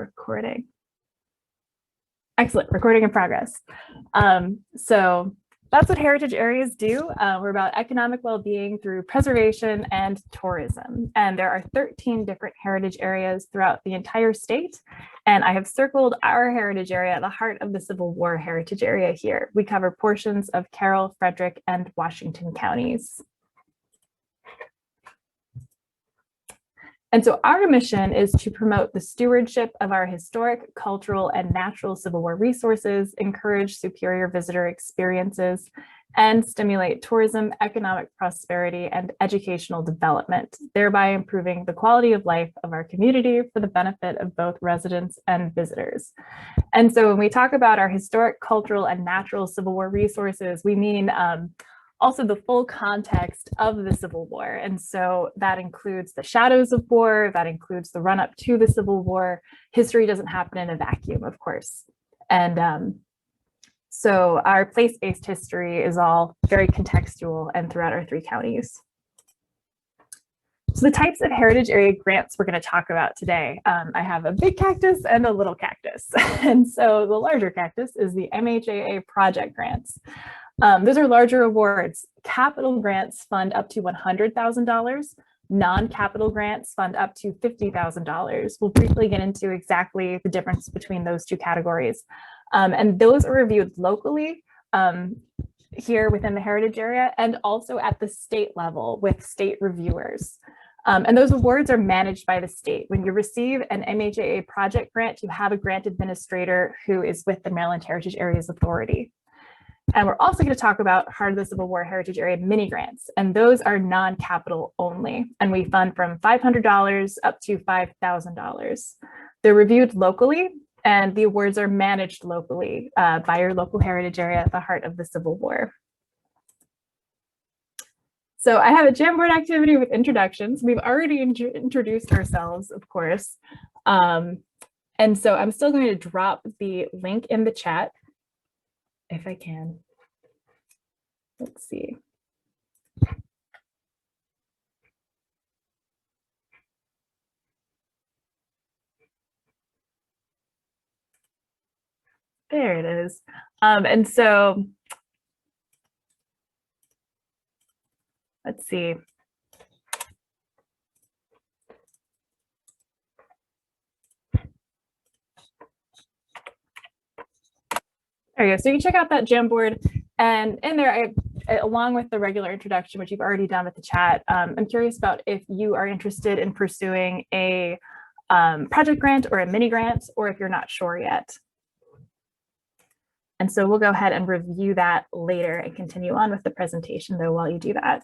recording. Excellent, recording in progress. So that's what heritage areas do. We're about economic well-being through preservation and tourism. And there are 13 different heritage areas throughout the entire state. And I have circled our heritage area at the heart of the Civil War heritage area here. We cover portions of Carroll, Frederick, and Washington counties. And so our mission is to promote the stewardship of our historic, cultural, and natural Civil War resources, encourage superior visitor experiences, and stimulate tourism, economic prosperity, and educational development, thereby improving the quality of life of our community for the benefit of both residents and visitors. And so when we talk about our historic, cultural, and natural Civil War resources, we mean also the full context of the Civil War. And so that includes the shadows of war, that includes the run up to the Civil War. History doesn't happen in a vacuum, of course. And so our place-based history is all very contextual and throughout our 3 counties. So the types of heritage area grants we're going to talk about today. I have a big cactus and a little cactus. And so the larger cactus is the MHAA project grants. Those are larger awards. Capital grants fund up to $100,000. Non-capital grants fund up to $50,000. We'll briefly get into exactly the difference between those 2 categories. And those are reviewed locally here within the heritage area and also at the state level with state reviewers. And those awards are managed by the state. When you receive an MHAA project grant, you have a grant administrator who is with the Maryland Heritage Areas Authority. And we're also going to talk about Heart of the Civil War Heritage Area mini grants, and those are non-capital only, and we fund from $500 up to $5,000. They're reviewed locally, and the awards are managed locally by your local heritage area at the heart of the Civil War. So I have a Jamboard activity with introductions. We've already introduced ourselves, of course. And so I'm still going to drop the link in the chat if I can. Let's see. There it is. And so let's see. There you go. So you can check out that Jamboard, and in there, along with the regular introduction, which you've already done with the chat, I'm curious about if you are interested in pursuing a project grant or a mini grant, or if you're not sure yet. And so we'll go ahead and review that later and continue on with the presentation, though, while you do that.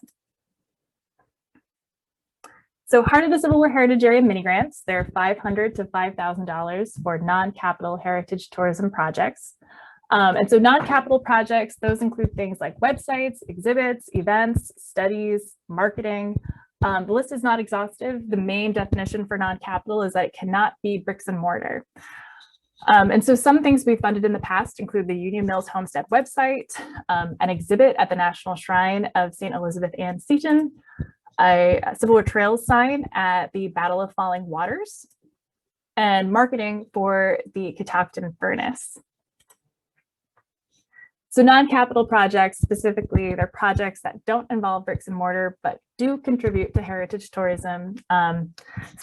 So Heart of the Civil War Heritage Area mini grants, they're $500 to $5,000 for non-capital heritage tourism projects. And so non-capital projects, those include things like websites, exhibits, events, studies, marketing. The list is not exhaustive. The main definition for non-capital is that it cannot be bricks and mortar. And so some things we've funded in the past include the Union Mills Homestead website, an exhibit at the National Shrine of St. Elizabeth Ann Seton, a Civil War Trails sign at the Battle of Falling Waters, and marketing for the Catoctin Furnace. So non-capital projects, specifically, they're projects that don't involve bricks and mortar, but do contribute to heritage tourism. So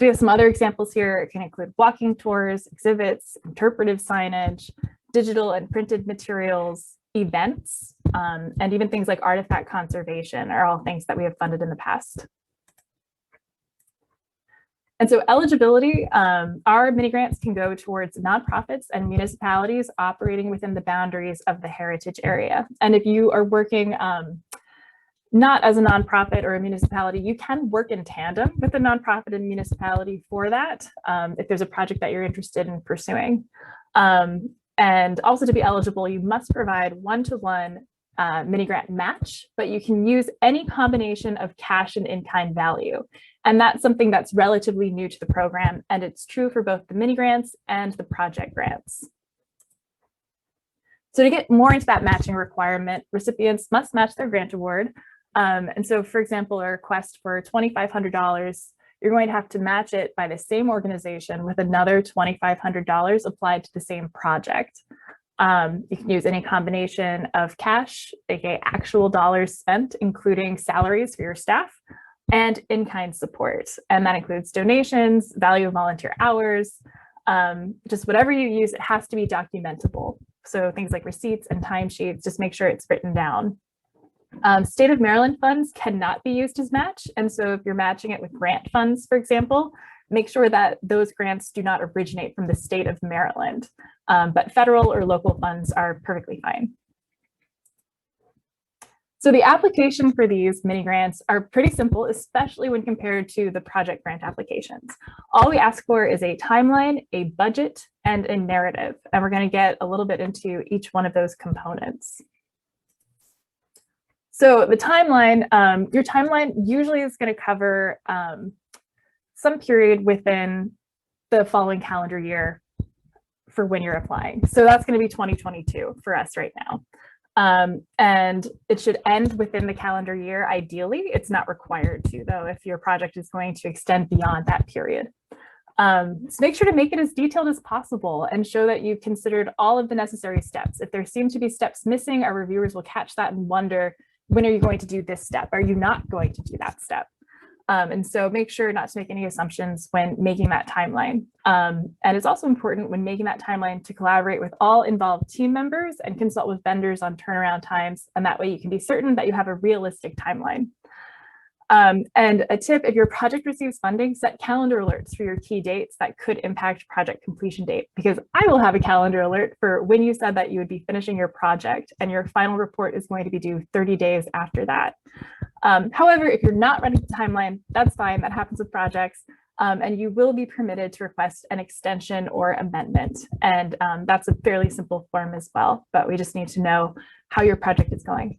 we have some other examples here. It can include walking tours, exhibits, interpretive signage, digital and printed materials, events, and even things like artifact conservation are all things that we have funded in the past. And so eligibility, our mini grants can go towards nonprofits and municipalities operating within the boundaries of the heritage area. And if you are working not as a nonprofit or a municipality, you can work in tandem with a nonprofit and municipality for that, if there's a project that you're interested in pursuing. And also to be eligible, you must provide one-to-one mini grant match, but you can use any combination of cash and in-kind value. And that's something that's relatively new to the program, and it's true for both the mini grants and the project grants. So to get more into that matching requirement, recipients must match their grant award. And so, for example, a request for $2,500 you're going to have to match it by the same organization with another $2,500 applied to the same project. You can use any combination of cash, aka actual dollars spent, including salaries for your staff, and in-kind support. And that includes donations, value of volunteer hours, just whatever you use, it has to be documentable. So things like receipts and timesheets, just make sure it's written down. State of Maryland funds cannot be used as match. And so if you're matching it with grant funds, for example, make sure that those grants do not originate from the state of Maryland, but federal or local funds are perfectly fine. So the application for these mini grants are pretty simple, especially when compared to the project grant applications. All we ask for is a timeline, a budget, and a narrative. And we're going to get a little bit into each one of those components. So the timeline, your timeline usually is going to cover some period within the following calendar year for when you're applying. So that's going to be 2022 for us right now. And it should end within the calendar year. Ideally, it's not required to, though, if your project is going to extend beyond that period. So make sure to make it as detailed as possible and show that you've considered all of the necessary steps. If there seem to be steps missing, our reviewers will catch that and wonder, when are you going to do this step? Are you not going to do that step? And so make sure not to make any assumptions when making that timeline. And it's also important when making that timeline to collaborate with all involved team members and consult with vendors on turnaround times. And that way you can be certain that you have a realistic timeline. And a tip, if your project receives funding, set calendar alerts for your key dates that could impact project completion date, because I will have a calendar alert for when you said that you would be finishing your project and your final report is going to be due 30 days after that. However, if you're not running the timeline, that's fine. That happens with projects. And you will be permitted to request an extension or amendment. And that's a fairly simple form as well, but we just need to know how your project is going.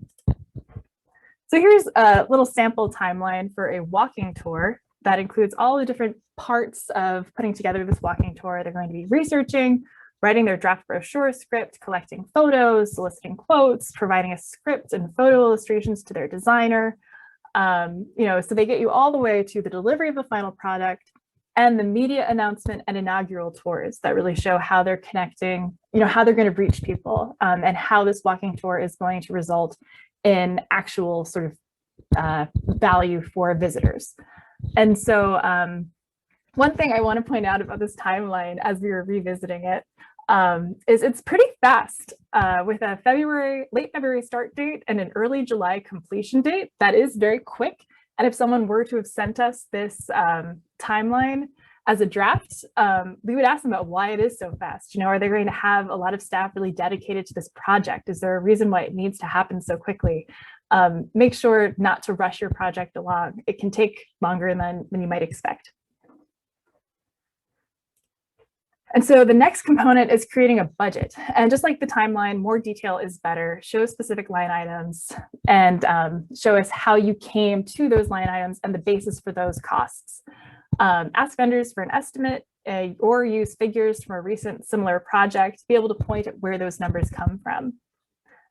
So here's a little sample timeline for a walking tour that includes all the different parts of putting together this walking tour. They're going to be researching, writing their draft brochure script, collecting photos, soliciting quotes, providing a script and photo illustrations to their designer. So they get you all the way to the delivery of the final product and the media announcement and inaugural tours that really show how they're connecting, how they're going to reach people, and how this walking tour is going to result in actual sort of value for visitors. And so one thing I want to point out about this timeline as we were revisiting it is it's pretty fast with a late February start date and an early July completion date. That is very quick. And if someone were to have sent us this timeline as a draft, we would ask them about why it is so fast. Are they going to have a lot of staff really dedicated to this project? Is there a reason why it needs to happen so quickly? Make sure not to rush your project along. It can take longer than you might expect. And so the next component is creating a budget. And just like the timeline, more detail is better. Show specific line items and show us how you came to those line items and the basis for those costs. Ask vendors for an estimate or use figures from a recent similar project to be able to point at where those numbers come from.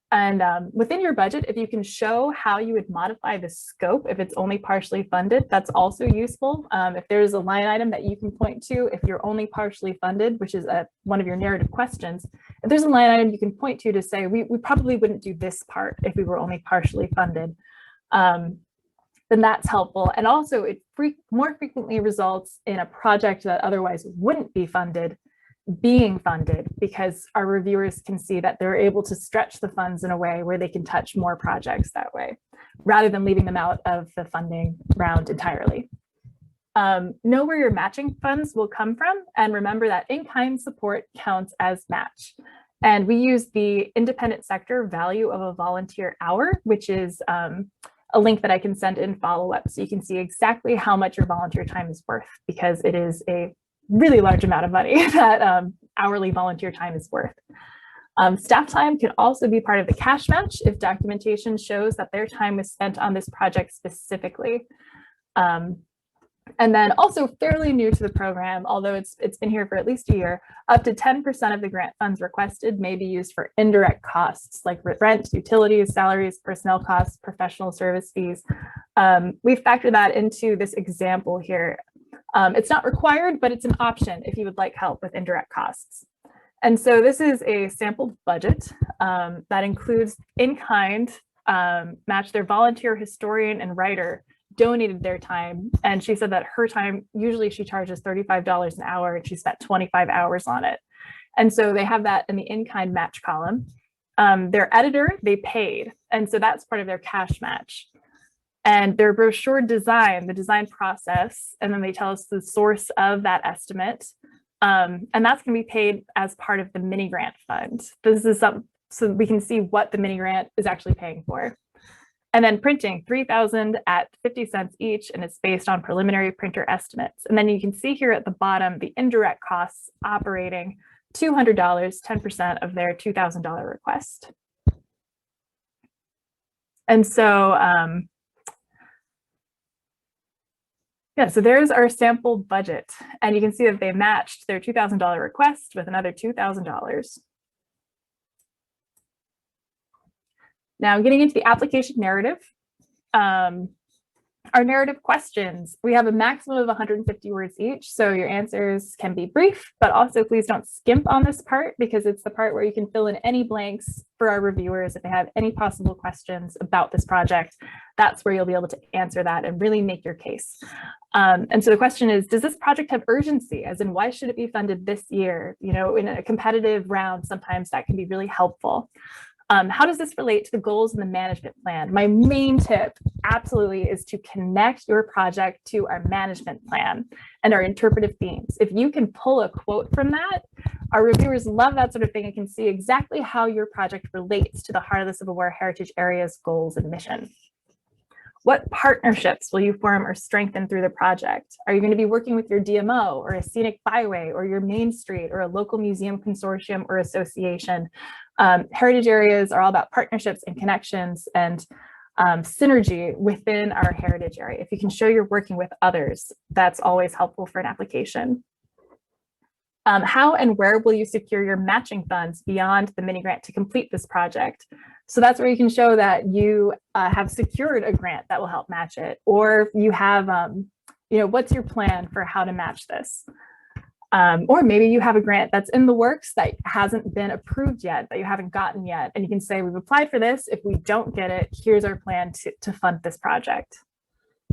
And within your budget, if you can show how you would modify the scope if it's only partially funded, that's also useful. If there's a line item that you can point to, if you're only partially funded, which is one of your narrative questions, if there's a line item you can point to say, we probably wouldn't do this part if we were only partially funded, then that's helpful. And also it more frequently results in a project that otherwise wouldn't be funded being funded, because our reviewers can see that they're able to stretch the funds in a way where they can touch more projects that way, rather than leaving them out of the funding round entirely. Know where your matching funds will come from, and remember that in-kind support counts as match. And we use the independent sector value of a volunteer hour, which is a link that I can send in follow-up so you can see exactly how much your volunteer time is worth, because it is a really large amount of money that hourly volunteer time is worth. Staff time can also be part of the cash match if documentation shows that their time was spent on this project specifically. And then also fairly new to the program, although it's been here for at least a year, up to 10% of the grant funds requested may be used for indirect costs like rent, utilities, salaries, personnel costs, professional service fees. We've factored that into this example here. It's not required, but it's an option if you would like help with indirect costs. And so this is a sampled budget that includes in-kind match. Their volunteer historian and writer donated their time. And she said that her time, usually she charges $35 an hour and she spent 25 hours on it. And so they have that in the in-kind match column. Their editor, they paid. And so that's part of their cash match. And their brochure design, the design process, and then they tell us the source of that estimate. And that's going to be paid as part of the MiniGrant fund. This is so we can see what the MiniGrant is actually paying for. And then printing, $3,000 at 50 cents each, and it's based on preliminary printer estimates. And then you can see here at the bottom, the indirect costs operating, $200, 10% of their $2,000 request. And so, yeah, so there's our sample budget. And you can see that they matched their $2,000 request with another $2,000. Now, getting into the application narrative, our narrative questions, we have a maximum of 150 words each, so your answers can be brief, but also please don't skimp on this part because it's the part where you can fill in any blanks for our reviewers if they have any possible questions about this project. That's where you'll be able to answer that and really make your case. And so the question is, does this project have urgency? As in, why should it be funded this year? You know, in a competitive round, sometimes that can be really helpful. How does this relate to the goals in the management plan? My main tip absolutely is to connect your project to our management plan and our interpretive themes. If you can pull a quote from that, our reviewers love that sort of thing and can see exactly how your project relates to the Heart of the Civil War Heritage Area's goals and mission. What partnerships will you form or strengthen through the project? Are you going to be working with your DMO or a scenic byway or your main street or a local museum consortium or association? Heritage areas are all about partnerships and connections and synergy within our heritage area. If you can show you're working with others, that's always helpful for an application. How and where will you secure your matching funds beyond the MiniGrant to complete this project? So that's where you can show that you have secured a grant that will help match it, or you have, you know, what's your plan for how to match this? Or maybe you have a grant that's in the works that hasn't been approved yet, that you haven't gotten yet. And you can say, we've applied for this. If we don't get it, here's our plan to fund this project.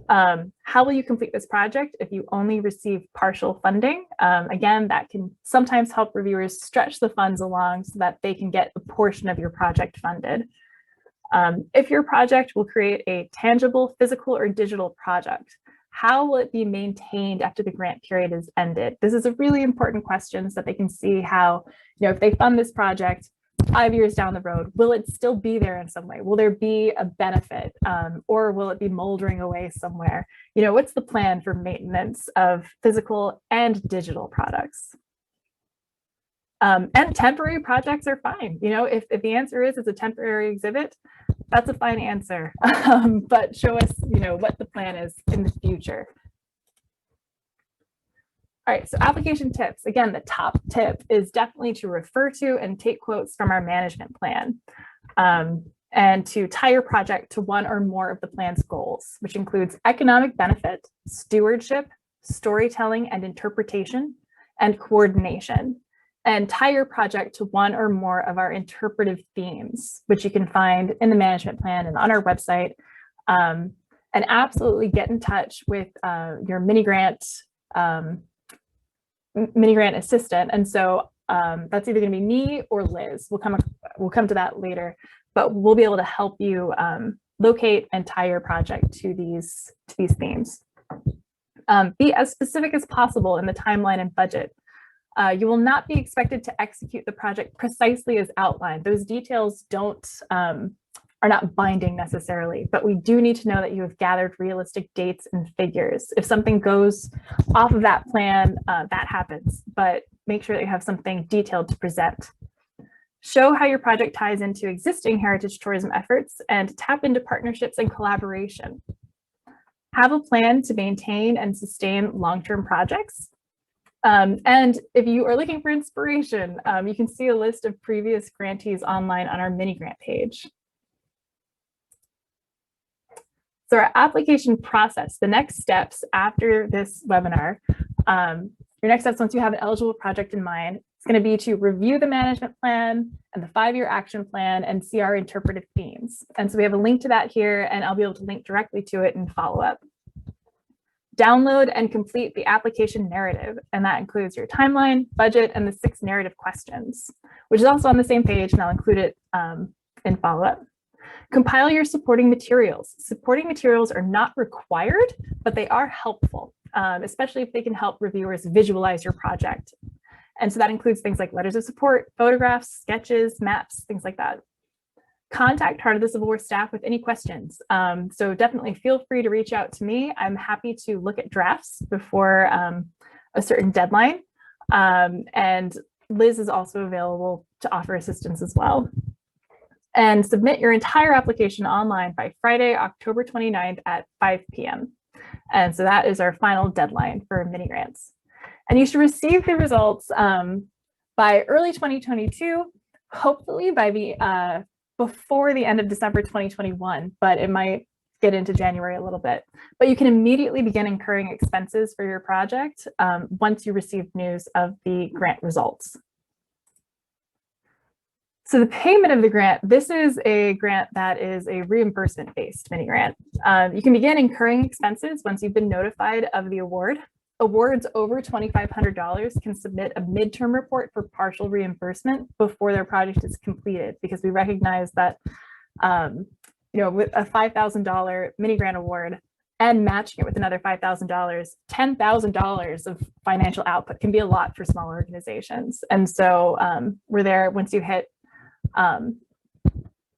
How will you complete this project if you only receive partial funding? Again, that can sometimes help reviewers stretch the funds along so that they can get a portion of your project funded. If your project will create a tangible, physical, or digital project, how will it be maintained after the grant period is ended? This is a really important question so that they can see how, you know, if they fund this project 5 years down the road, will it still be there in some way? Will there be a benefit or will it be moldering away somewhere? You know, what's the plan for maintenance of physical and digital products? And temporary projects are fine. You know, if the answer is it's a temporary exhibit, that's a fine answer, but show us, you know, what the plan is in the future. All right, so application tips. Again, the top tip is definitely to refer to and take quotes from our management plan and to tie your project to one or more of the plan's goals, which includes economic benefit, stewardship, storytelling and interpretation, and coordination. And tie your project to one or more of our interpretive themes, which you can find in the management plan and on our website. And absolutely get in touch with your MiniGrant assistant. And so that's either going to be me or Liz. We'll come to that later, but we'll be able to help you locate and tie your project to these themes. Be as specific as possible in the timeline and budget. You will not be expected to execute the project precisely as outlined. Those details are not binding necessarily, but we do need to know that you have gathered realistic dates and figures. If something goes off of that plan, that happens, but make sure that you have something detailed to present. Show how your project ties into existing heritage tourism efforts and tap into partnerships and collaboration. Have a plan to maintain and sustain long-term projects. And if you are looking for inspiration, you can see a list of previous grantees online on our MiniGrant page. So our application process, the next steps after this webinar, your next steps once you have an eligible project in mind, it's going to be to review the management plan and the 5-year action plan and see our interpretive themes. And so we have a link to that here, and I'll be able to link directly to it and follow up. Download and complete the application narrative, and that includes your timeline, budget, and the 6 narrative questions, which is also on the same page, and I'll include it in follow-up. Compile your supporting materials. Supporting materials are not required, but they are helpful, especially if they can help reviewers visualize your project. And so that includes things like letters of support, photographs, sketches, maps, things like that. Contact Heart of the Civil War staff with any questions. So definitely feel free to reach out to me. I'm happy to look at drafts before a certain deadline. And Liz is also available to offer assistance as well. And submit your entire application online by Friday, October 29th at 5 p.m. And so that is our final deadline for mini grants. And you should receive the results by early 2022, hopefully by the before the end of December 2021, but it might get into January a little bit. But you can immediately begin incurring expenses for your project once you receive news of the grant results. So the payment of the grant, this is a grant that is a reimbursement-based mini grant. You can begin incurring expenses once you've been notified of the award. Awards over $2,500 can submit a midterm report for partial reimbursement before their project is completed, because we recognize that with a $5,000 mini grant award and matching it with another $5,000, $10,000 of financial output can be a lot for small organizations. And so we're there once you hit,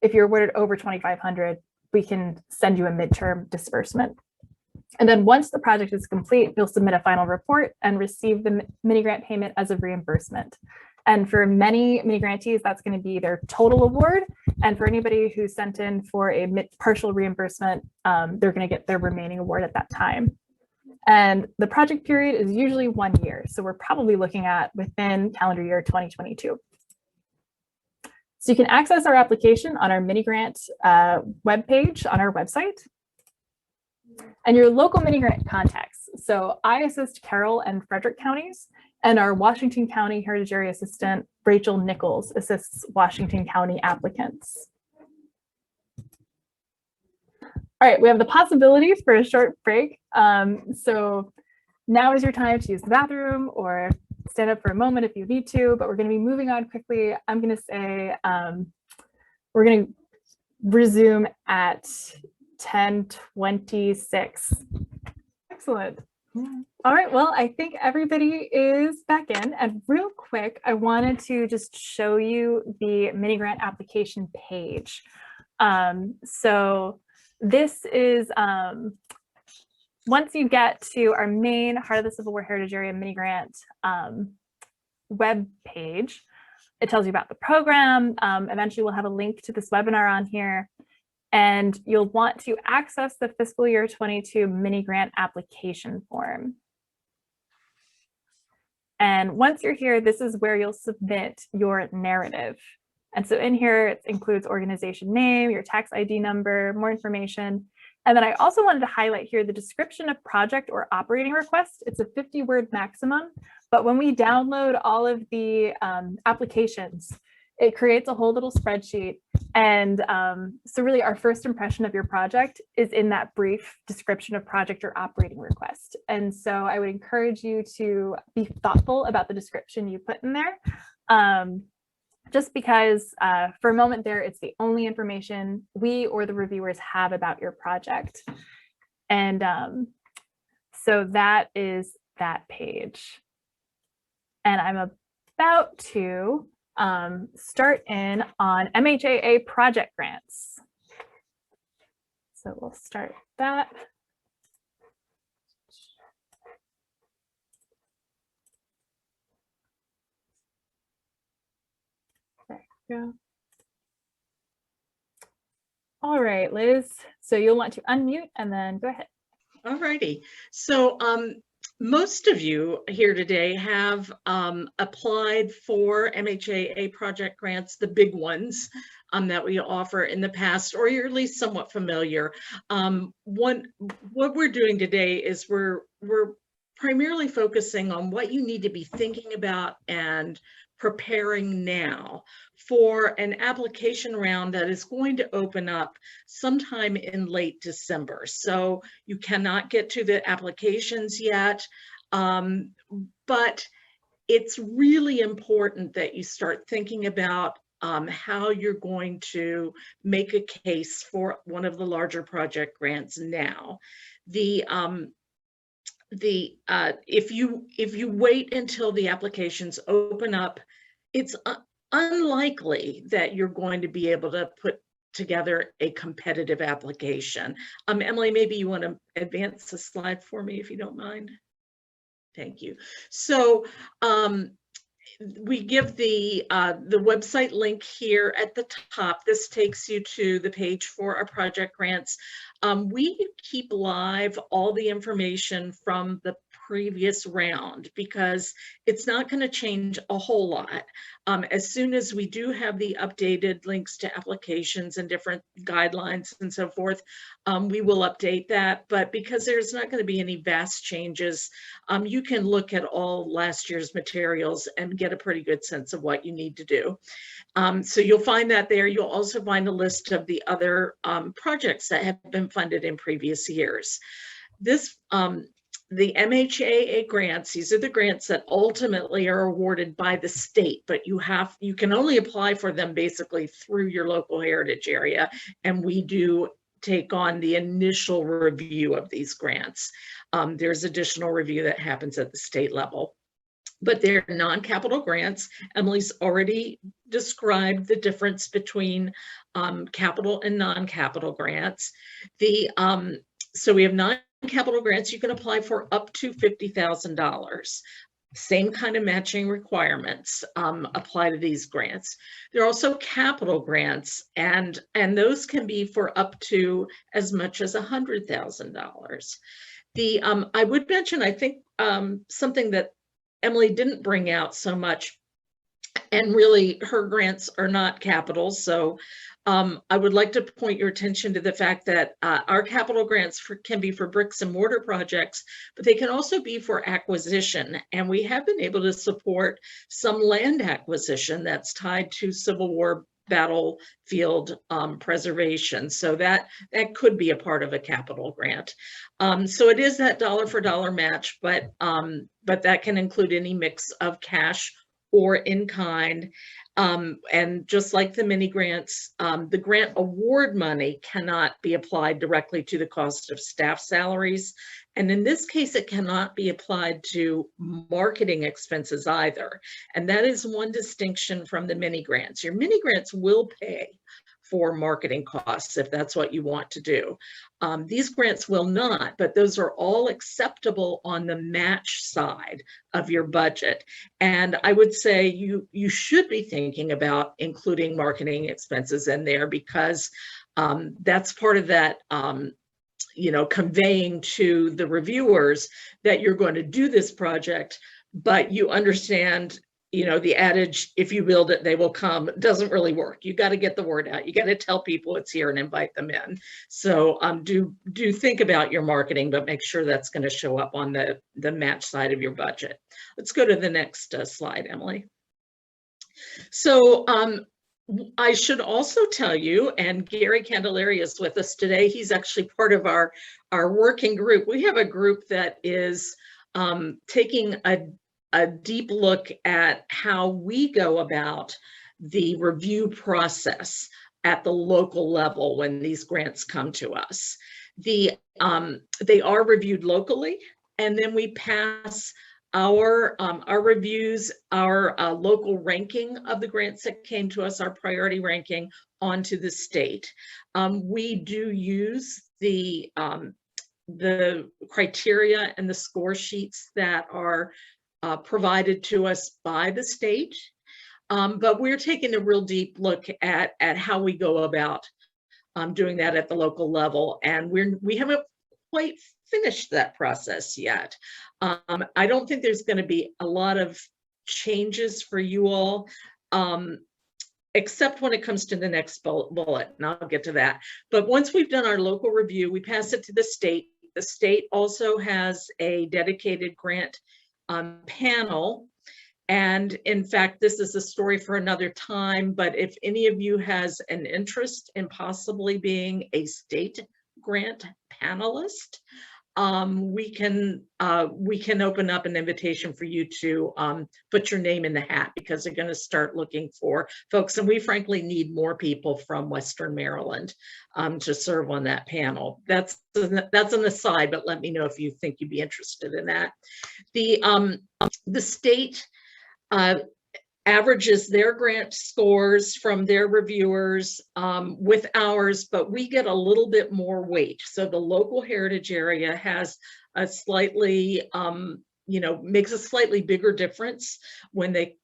if you're awarded over $2,500, we can send you a midterm disbursement. And then once the project is complete, you'll submit a final report and receive the mini grant payment as a reimbursement. And for many mini grantees, that's going to be their total award. And for anybody who sent in for a partial reimbursement, they're going to get their remaining award at that time. And the project period is usually 1 year. So we're probably looking at within calendar year 2022. So you can access our application on our MiniGrant webpage on our website. And your local MiniGrant contacts. So I assist Carroll and Frederick counties, and our Washington County Heritage Area Assistant, Rachel Nichols, assists Washington County applicants. All right, we have the possibilities for a short break. So now is your time to use the bathroom or stand up for a moment if you need to, but we're going to be moving on quickly. I'm going to say we're going to resume at 10:26. Excellent. All right, well, I think everybody is back in, and real quick, I wanted to just show you the MiniGrant application page. So this is, once you get to our main Heart of the Civil War Heritage Area MiniGrant web page, it tells you about the program. Eventually we'll have a link to this webinar on here. And you'll want to access the fiscal year 22 mini grant application form. And once you're here, this is where you'll submit your narrative. And so in here, it includes organization name, your tax ID number, more information. And then I also wanted to highlight here the description of project or operating request. It's a 50-word maximum, but when we download all of the applications, it creates a whole little spreadsheet. And so really our first impression of your project is in that brief description of project or operating request. And so I would encourage you to be thoughtful about the description you put in there. Just because for a moment there, it's the only information we or the reviewers have about your project. And so that is that page. And I'm about to start in on MHAA project grants. So we'll start that. There we go. All right, Liz. So you'll want to unmute and then go ahead. All righty. So Most of you here today have applied for MHAA project grants, the big ones that we offer in the past, or you're at least somewhat familiar. What we're doing today is we're primarily focusing on what you need to be thinking about and preparing now for an application round that is going to open up sometime in late December. So you cannot get to the applications yet, but it's really important that you start thinking about how you're going to make a case for one of the larger project grants now. If you wait until the applications open up, it's unlikely that you're going to be able to put together a competitive application. Emily, maybe you want to advance the slide for me if you don't mind. Thank you. So we give the website link here at the top. This takes you to the page for our project grants. We keep live all the information from the previous round because it's not going to change a whole lot. As soon as we do have the updated links to applications and different guidelines and so forth, we will update that. But because there's not going to be any vast changes, you can look at all last year's materials and get a pretty good sense of what you need to do. So you'll find that there. You'll also find a list of the other projects that have been funded in previous years. The MHAA grants, these are the grants that ultimately are awarded by the state, but you can only apply for them basically through your local heritage area, and we do take on the initial review of these grants. There's additional review that happens at the state level. But they're non-capital grants. Emily's already described the difference between capital and non-capital grants. So we have non-capital grants you can apply for up to $50,000. Same kind of matching requirements apply to these grants. There are also capital grants, and those can be for up to as much as $100,000. I would mention, I think, something that Emily didn't bring out so much, and really her grants are not capital. So I would like to point your attention to the fact that our capital grants can be for bricks and mortar projects, but they can also be for acquisition. And we have been able to support some land acquisition that's tied to Civil War battlefield preservation. So that could be a part of a capital grant. So it is that dollar for dollar match, but that can include any mix of cash or in kind. And just like the mini grants, the grant award money cannot be applied directly to the cost of staff salaries. And in this case, it cannot be applied to marketing expenses either. And that is one distinction from the mini grants. Your mini grants will pay for marketing costs if that's what you want to do. These grants will not, but those are all acceptable on the match side of your budget. And I would say you should be thinking about including marketing expenses in there, because that's part of that conveying to the reviewers that you're going to do this project, but you understand, the adage, if you build it, they will come, doesn't really work. You got to get the word out. You got to tell people it's here and invite them in. So do think about your marketing, but make sure that's going to show up on the match side of your budget. Let's go to the next slide, Emily. So I should also tell you, and Gary Candelaria is with us today. He's actually part of our working group. We have a group that is taking a deep look at how we go about the review process at the local level when these grants come to us. They are reviewed locally, and then we pass our reviews, our local ranking of the grants that came to us, our priority ranking, onto the state. We do use the criteria and the score sheets that are provided to us by the state, but we're taking a real deep look at how we go about doing that at the local level, and we haven't quite finished that process yet. I don't think there's going to be a lot of changes for you all, except when it comes to the next bullet, and I'll get to that. But once we've done our local review, we pass it to the state. The state also has a dedicated grant panel. And in fact, this is a story for another time, but if any of you has an interest in possibly being a state grant panelist, we can open up an invitation for you to put your name in the hat, because they're going to start looking for folks, and we frankly need more people from Western Maryland to serve on that panel. That's an aside, but let me know if you think you'd be interested in that. The state averages their grant scores from their reviewers with ours, but we get a little bit more weight. So the local heritage area has a slightly, makes a slightly bigger difference when they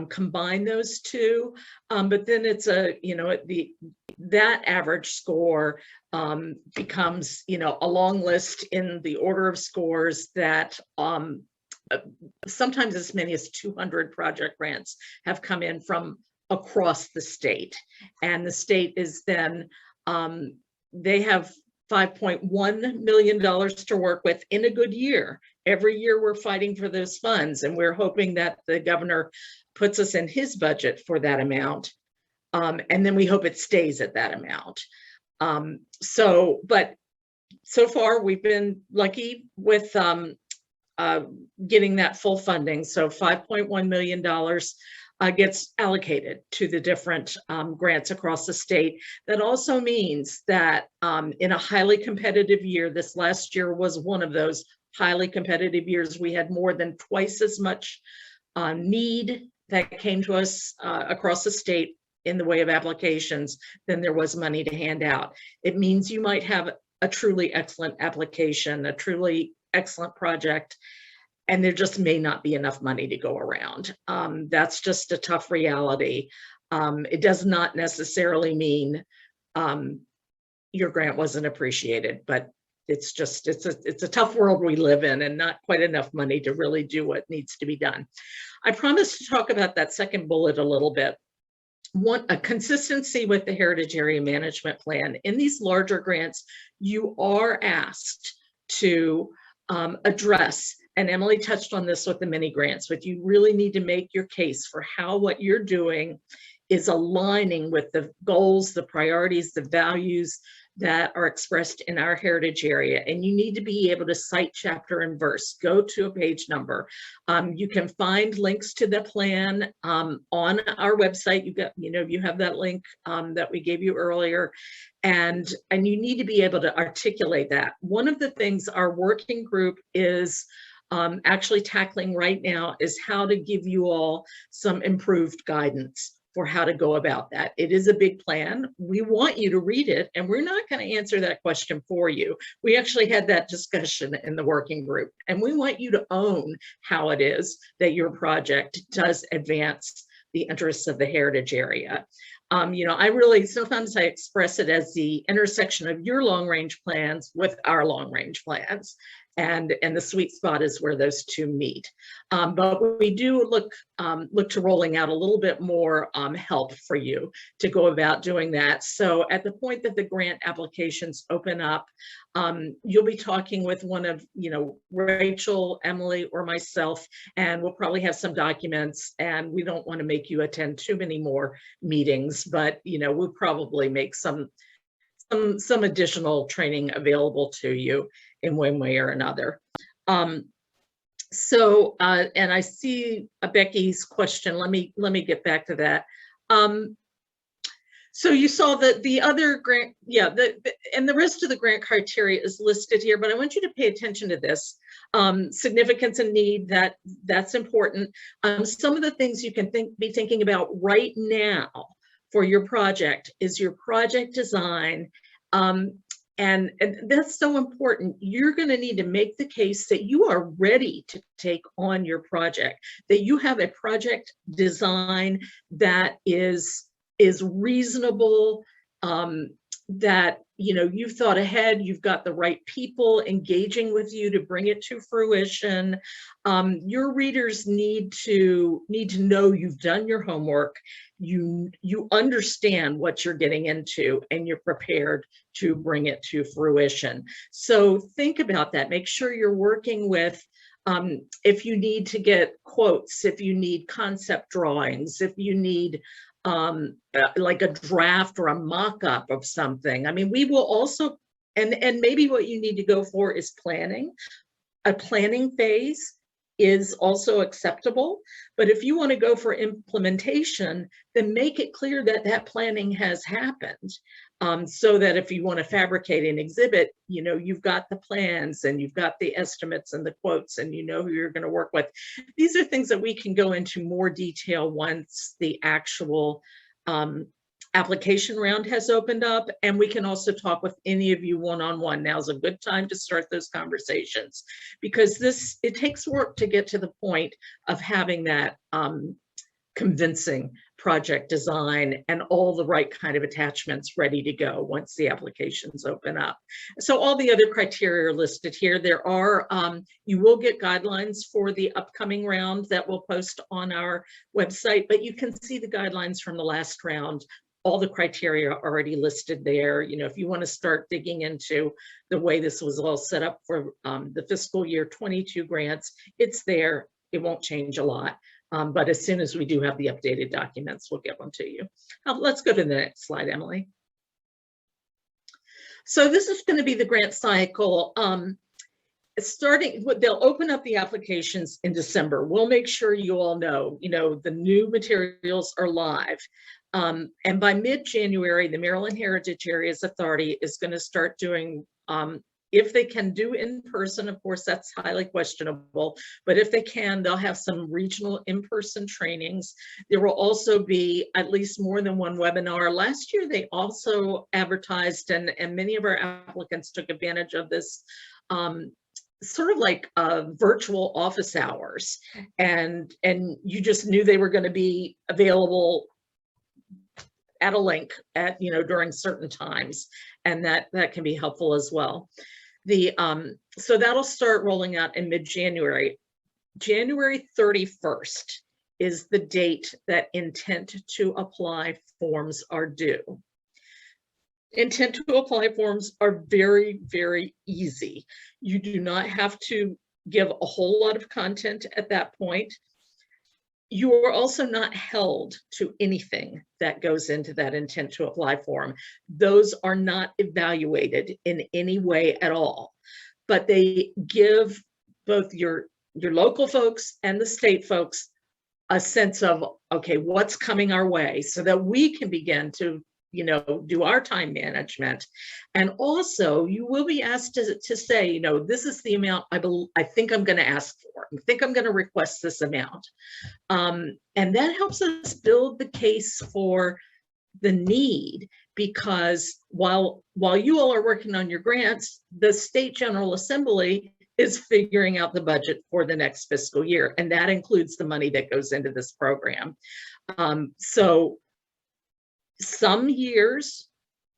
combine those two. But then it's that average score becomes, a long list in the order of scores that sometimes as many as 200 project grants have come in from across the state. And the state is then, they have $5.1 million to work with in a good year. Every year we're fighting for those funds, and we're hoping that the governor puts us in his budget for that amount. And then we hope it stays at that amount. But so far we've been lucky with getting that full funding. So $5.1 million gets allocated to the different grants across the state. That also means that in a highly competitive year, this last year was one of those highly competitive years. We had more than twice as much need that came to us across the state in the way of applications than there was money to hand out. It means you might have a truly excellent application, a truly excellent project, and there just may not be enough money to go around. That's just a tough reality. It does not necessarily mean your grant wasn't appreciated, but it's a tough world we live in, and not quite enough money to really do what needs to be done. I promised to talk about that second bullet a little bit. A consistency with the Heritage Area Management Plan. In these larger grants, you are asked to address, and Emily touched on this with the mini grants, but you really need to make your case for how what you're doing is aligning with the goals, the priorities, the values that are expressed in our heritage area. And you need to be able to cite chapter and verse, go to a page number. You can find links to the plan on our website. You have that link that we gave you earlier. And you need to be able to articulate that. One of the things our working group is actually tackling right now is how to give you all some improved guidance for how to go about that. It is a big plan. We want you to read it, and we're not going to answer that question for you. We actually had that discussion in the working group, and we want you to own how it is that your project does advance the interests of the heritage area. Sometimes I express it as the intersection of your long-range plans with our long-range plans. And the sweet spot is where those two meet. But we do look to rolling out a little bit more help for you to go about doing that. So at the point that the grant applications open up, you'll be talking with one of, Rachel, Emily, or myself, and we'll probably have some documents, and we don't want to make you attend too many more meetings, but, we'll probably make some additional training available to you in one way or another. And I see Becky's question. Let me get back to that. So you saw that the other grant, and the rest of the grant criteria is listed here, but I want you to pay attention to this. Significance and need, that's important. Some of the things you can be thinking about right now for your project is your project design. And that's so important. You're going to need to make the case that you are ready to take on your project, that you have a project design that is reasonable, that you've thought ahead, you've got the right people engaging with you to bring it to fruition. Your readers need to know you've done your homework, you understand what you're getting into, and you're prepared to bring it to fruition. So think about that. Make sure you're working with, if you need to get quotes, if you need concept drawings, if you need like a draft or a mock-up of something. I mean, we will also, and maybe what you need to go for is planning. A planning phase is also acceptable, but if you want to go for implementation, then make it clear that that planning has happened, so that if you want to fabricate an exhibit, you've got the plans and you've got the estimates and the quotes, and you know who you're going to work with. These are things that we can go into more detail once the actual application round has opened up, and we can also talk with any of you one-on-one. Now's a good time to start those conversations, because it takes work to get to the point of having that convincing project design and all the right kind of attachments ready to go once the applications open up. So all the other criteria are listed here. There are, you will get guidelines for the upcoming round that we'll post on our website, but you can see the guidelines from the last round. All the criteria are already listed there. If you want to start digging into the way this was all set up for the fiscal year 22 grants, it's there. It won't change a lot. But as soon as we do have the updated documents, we'll get one to you. Let's go to the next slide, Emily. So this is going to be the grant cycle. They'll open up the applications in December. We'll make sure you all know, the new materials are live. And by mid-January, the Maryland Heritage Areas Authority is going to start doing, if they can do in person, of course, that's highly questionable, but if they can, they'll have some regional in-person trainings. There will also be at least more than one webinar. Last year, they also advertised, and many of our applicants took advantage of this, sort of like virtual office hours. And you just knew they were going to be available at a link at, during certain times, and that can be helpful as well. So that'll start rolling out in mid-January. January 31st is the date that intent to apply forms are due. Intent to apply forms are very, very easy. You do not have to give a whole lot of content at that point. You are also not held to anything that goes into that intent to apply form. Those are not evaluated in any way at all, but they give both your local folks and the state folks a sense of, okay, what's coming our way, so that we can begin to do our time management. And also you will be asked to say, this is the amount I think I'm going to ask for. I think I'm going to request this amount. And that helps us build the case for the need, because while you all are working on your grants, the State General Assembly is figuring out the budget for the next fiscal year. And that includes the money that goes into this program. So some years,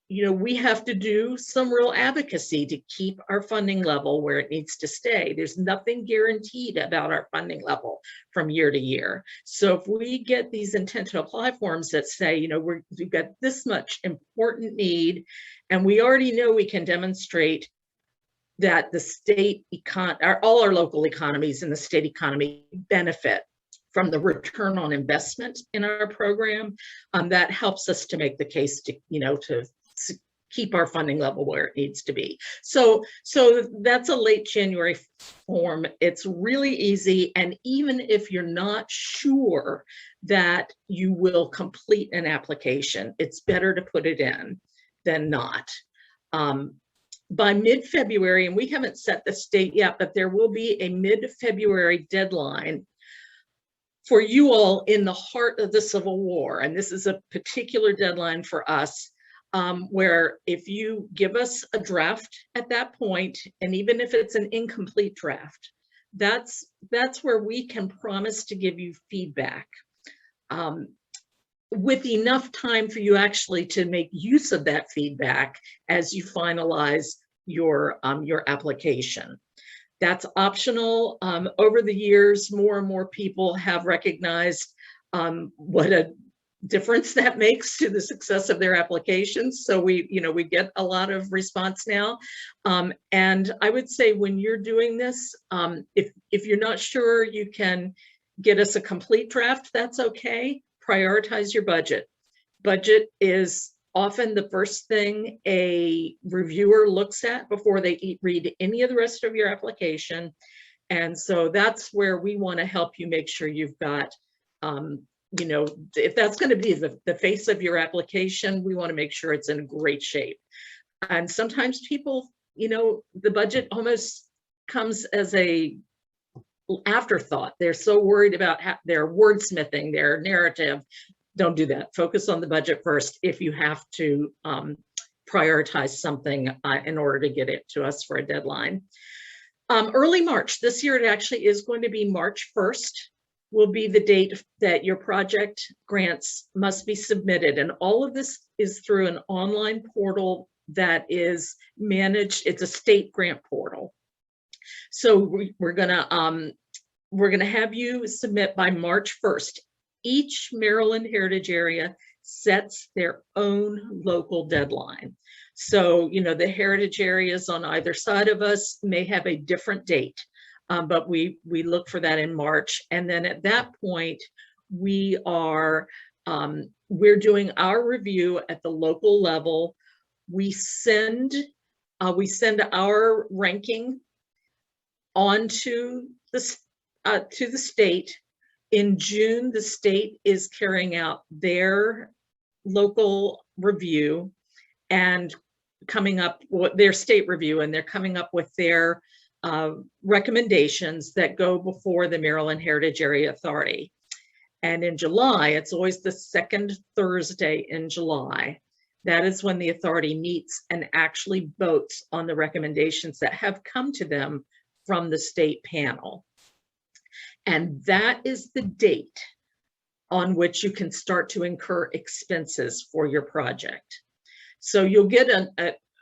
we have to do some real advocacy to keep our funding level where it needs to stay. There's nothing guaranteed about our funding level from year to year. So if we get these intent to apply forms that say, we've got this much important need, and we already know we can demonstrate that the state all our local economies and the state economy benefit from the return on investment in our program, that helps us to make the case to keep our funding level where it needs to be. So that's a late January form. It's really easy, and even if you're not sure that you will complete an application, it's better to put it in than not. By mid-February, and we haven't set the date yet, but there will be a mid-February deadline for you all in the heart of the Civil War. And this is a particular deadline for us, where if you give us a draft at that point, and even if it's an incomplete draft, that's where we can promise to give you feedback. with enough time for you actually to make use of that feedback as you finalize your application. That's optional. Over the years, more and more people have recognized what a difference that makes to the success of their applications. So we get a lot of response now. And I would say when you're doing this, if you're not sure, you can get us a complete draft. That's okay. Prioritize your budget. Budget is often the first thing a reviewer looks at before they read any of the rest of your application. And so that's where we want to help you make sure you've got, if that's going to be the face of your application, we want to make sure it's in great shape. And sometimes people, the budget almost comes as a afterthought. They're so worried about their wordsmithing, their narrative. Don't do that. Focus on the budget first if you have to prioritize something in order to get it to us for a deadline. Early March, this year it actually is going to be March 1st will be the date that your project grants must be submitted. And all of this is through an online portal that is managed. It's a state grant portal. So we're gonna have you submit by March 1st. Each Maryland Heritage Area sets their own local deadline. So, the heritage areas on either side of us may have a different date, but we look for that in March. And then at that point, we're doing our review at the local level. We send our ranking onto to the state. In June, the state is carrying out their local review and coming up with their state review, and they're coming up with their recommendations that go before the Maryland Heritage Area Authority. And in July, it's always the second Thursday in July. That is when the authority meets and actually votes on the recommendations that have come to them from the state panel. And that is the date on which you can start to incur expenses for your project. So you'll get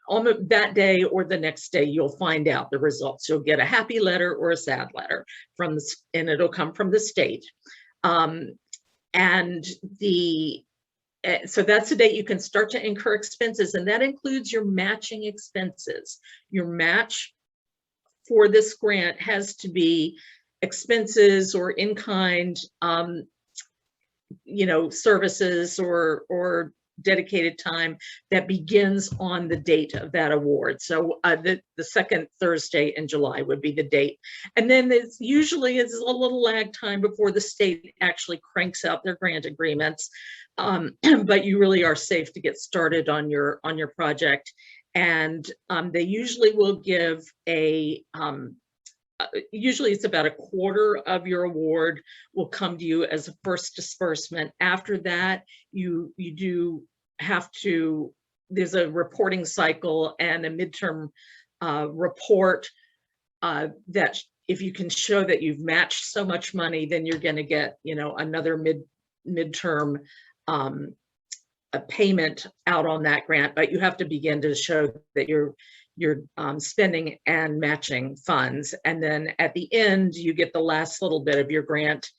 on that day or the next day, you'll find out the results. You'll get a happy letter or a sad letter and it'll come from the state. So that's the date you can start to incur expenses, and that includes your matching expenses. Your match for this grant has to be expenses or in-kind, services or dedicated time that begins on the date of that award. So the second Thursday in July would be the date. And then there's usually is a little lag time before the state actually cranks out their grant agreements. But you really are safe to get started on your project. And they usually will give usually it's about a quarter of your award will come to you as a first disbursement. After that, you do have to, there's a reporting cycle and a midterm report that if you can show that you've matched so much money, then you're going to get, another midterm a payment out on that grant, but you have to begin to show that you're spending and matching funds. And then at the end, you get the last little bit of your grant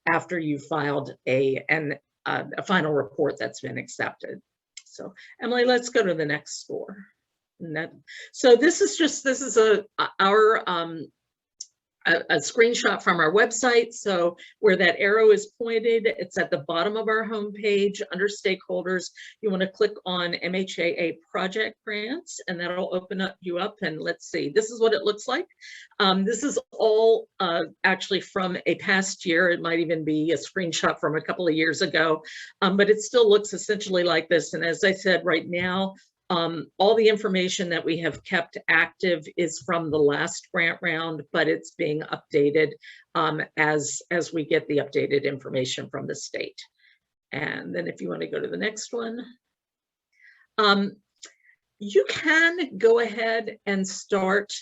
after you filed a final report that's been accepted. So Emily, let's go to the next score. So this is a screenshot from our website. So where that arrow is pointed, it's at the bottom of our homepage under stakeholders. You want to click on MHAA project grants, and that'll open you up. And let's see, this is what it looks like. This is all actually from a past year. It might even be a screenshot from a couple of years ago, but it still looks essentially like this. And as I said, right now, all the information that we have kept active is from the last grant round, but it's being updated as we get the updated information from the state. And then if you want to go to the next one, you can go ahead and start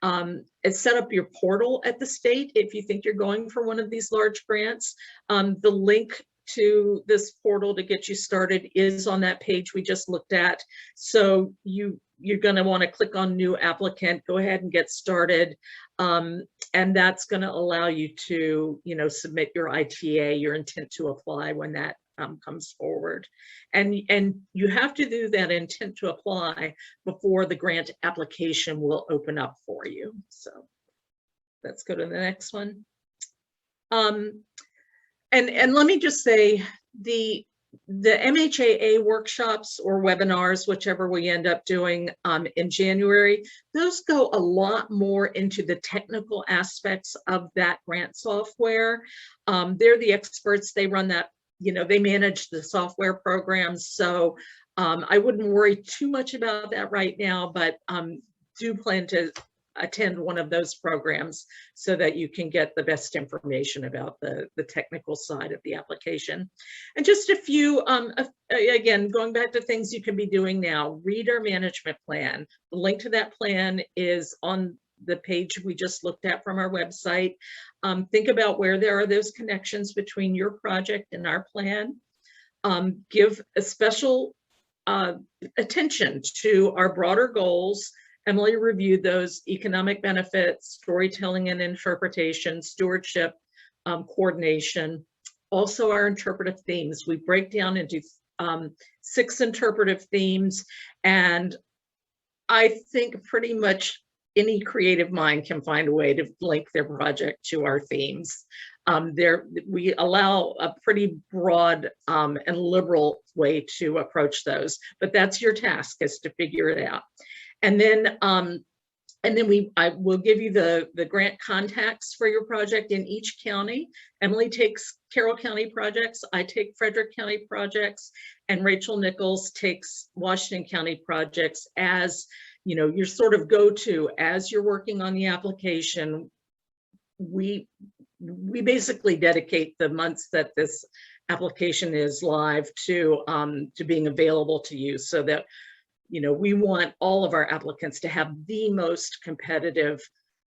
and set up your portal at the state if you think you're going for one of these large grants. The link to this portal to get you started is on that page we just looked at. So you're going to want to click on new applicant, go ahead and get started. And that's going to allow you to, submit your ITA, your intent to apply, when that comes forward. And you have to do that intent to apply before the grant application will open up for you. So let's go to the next one. And let me just say, the MHAA workshops or webinars, whichever we end up doing in January, those go a lot more into the technical aspects of that grant software. They're the experts, they run that, they manage the software programs. So I wouldn't worry too much about that right now, but do plan to attend one of those programs so that you can get the best information about the technical side of the application. And just a few, again, going back to things you can be doing now, read our management plan. The link to that plan is on the page we just looked at from our website. Think about where there are those connections between your project and our plan. Give a special attention to our broader goals. Emily reviewed those: economic benefits, storytelling and interpretation, stewardship, coordination. Also our interpretive themes. We break down into 6 interpretive themes, and I think pretty much any creative mind can find a way to link their project to our themes. We allow a pretty broad and liberal way to approach those, but that's your task, is to figure it out. And then I will give you the grant contacts for your project in each county. Emily takes Carroll County projects, I take Frederick County projects, and Rachel Nichols takes Washington County projects as, your sort of go-to as you're working on the application. We basically dedicate the months that this application is live to being available to you, so that we want all of our applicants to have the most competitive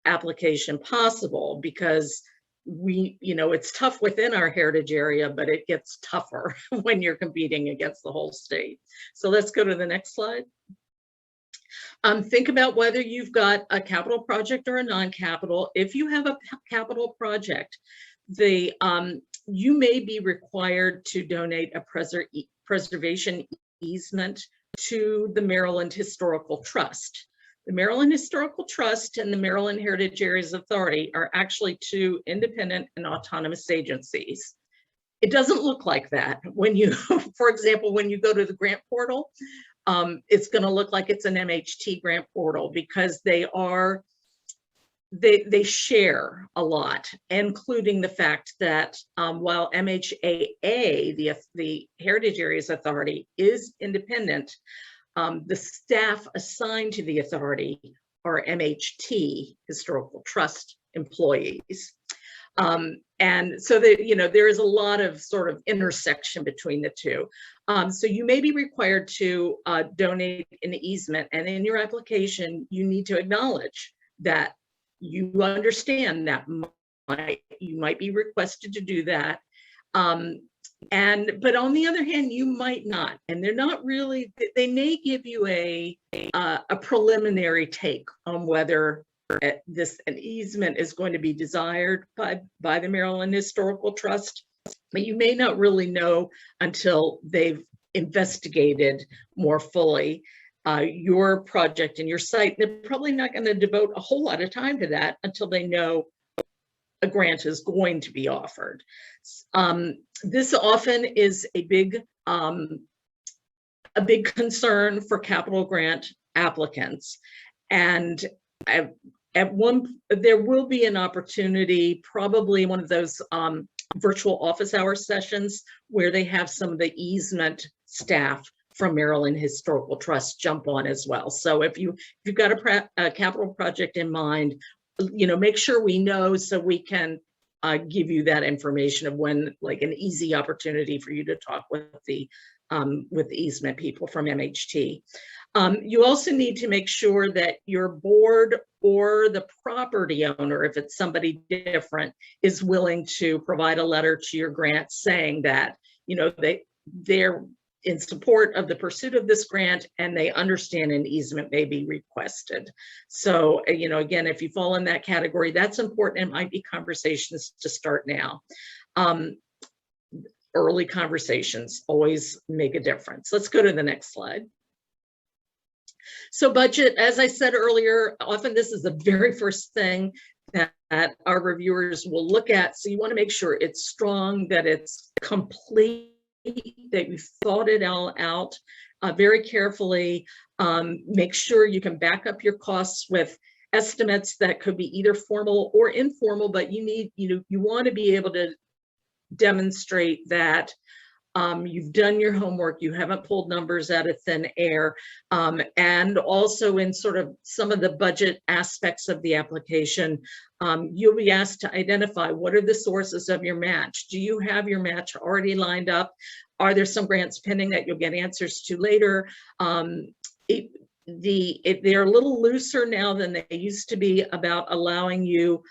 application possible, because it's tough within our heritage area, but it gets tougher when you're competing against the whole state. So let's go to the next slide. Think about whether you've got a capital project or a non-capital. If you have a capital project, you may be required to donate a preservation easement to the Maryland Historical Trust. The Maryland Historical Trust and the Maryland Heritage Areas Authority are actually 2 independent and autonomous agencies. It doesn't look like that when you, for example, when you go to the grant portal, it's going to look like it's an MHT grant portal, because they share a lot, including the fact that while MHAA, the Heritage Areas Authority, is independent, the staff assigned to the authority are MHT Historical Trust employees. And so that, there is a lot of sort of intersection between the 2. So you may be required to donate an easement, and in your application, you need to acknowledge that you understand that you might be requested to do that. But on the other hand, you might not, and they're not really, they may give you a preliminary take on whether an easement is going to be desired by the Maryland Historical Trust, but you may not really know until they've investigated more fully your project and your site. They're probably not going to devote a whole lot of time to that until they know a grant is going to be offered. This often is a big concern for capital grant applicants, and there will be an opportunity, probably one of those virtual office hour sessions, where they have some of the easement staff from Maryland Historical Trust jump on as well. So if you've got a capital project in mind, make sure we know, so we can give you that information of when, like, an easy opportunity for you to talk with the easement people from MHT. You also need to make sure that your board or the property owner, if it's somebody different, is willing to provide a letter to your grant saying that, you know, they're in support of the pursuit of this grant and they understand an easement may be requested. So, you know, again, if you fall in that category, that's important. It might be conversations to start now. Early conversations always make a difference. Let's go to the next slide. So budget, as I said earlier, often this is the very first thing that our reviewers will look at. So you want to make sure it's strong, that it's complete, that you've thought it all out very carefully. Make sure you can back up your costs with estimates that could be either formal or informal, but you need, you want to be able to demonstrate that you've done your homework, you haven't pulled numbers out of thin air, and also in sort of some of the budget aspects of the application, you'll be asked to identify what are the sources of your match. Do you have your match already lined up? Are there some grants pending that you'll get answers to later? They're a little looser now than they used to be about allowing you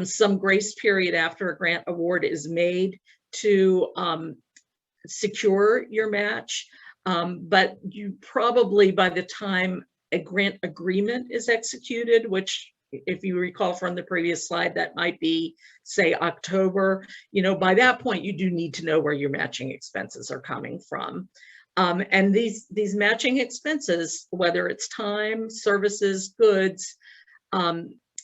some grace period after a grant award is made to secure your match. But you probably, by the time a grant agreement is executed, which if you recall from the previous slide, that might be, say, October, you know, by that point, you do need to know where your matching expenses are coming from. And these matching expenses, whether it's time, services, goods,